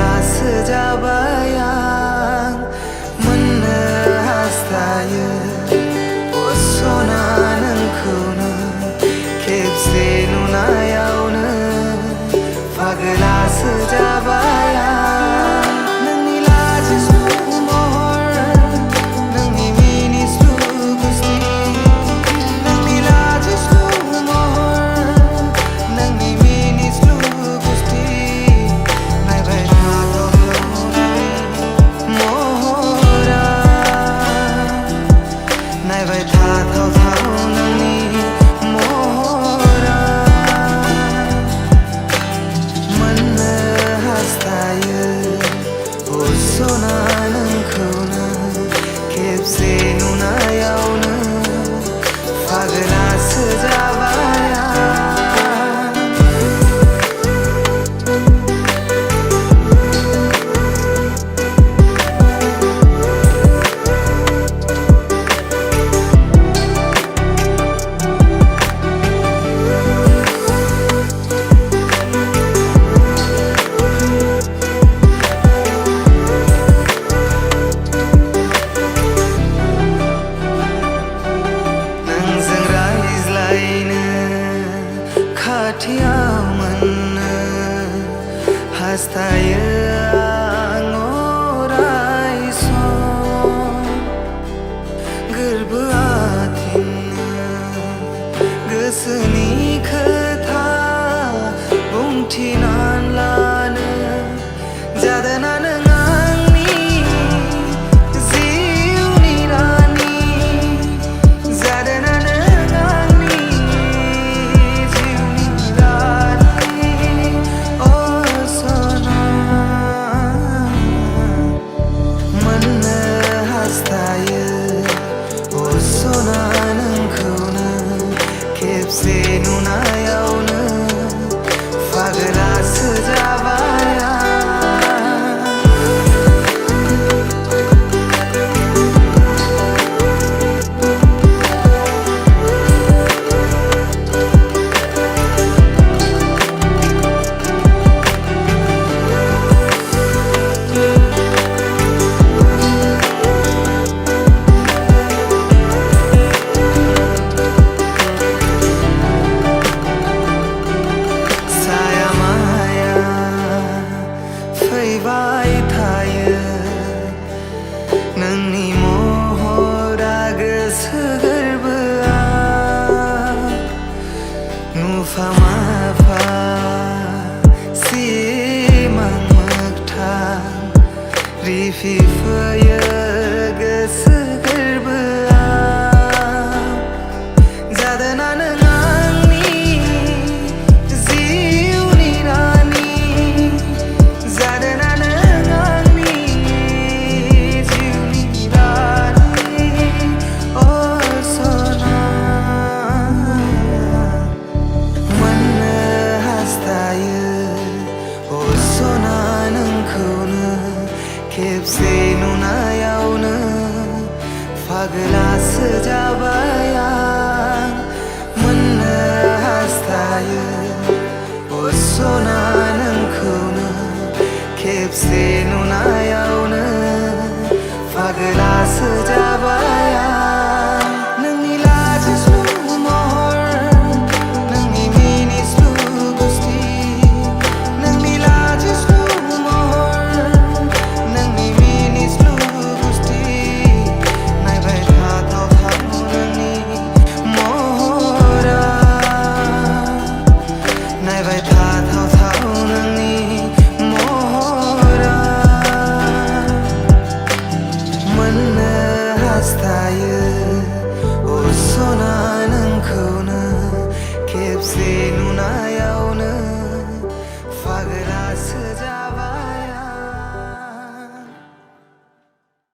जाबाय आं मोननो हास्थायो सना नोंखौनो खेबसे नुनायावनो फागलासो जाबाय आं नोंनि लाजिस्लु महर नोंनि मिनिस्लु गुस्ति नोंनि लाजिस्लु महर नोंनि मिनिस्लु गुस्ति नायबाय थाथाव नोंनि महरा मोननो हास्थायो सना नोंखौनो खेबसे नुनायावनो फागलासो जाबाय आं खाथियाव मोननो हास्थायो आं अराय सम गोरबोआ थिनो गोसोनि खोथा बुंथिनानै लानो जादोंना नों आंनि जिउनि रानि जादोंना सना नोंखौनो खेबसे नुनायावनो फागलासो जाबाय फैबाय थायो नोंनि महरा गोसो गोरबोआव नुफा माफा सिमां मोगथां रिफिफैयो गोसो गोरबोआव जादोंना नों खेबसे नुनायावनो फागलासो जाबाय आं मोननो हास्थायो सना नोंखौनो खेबसे नुनायावनो फागलासो जाबाय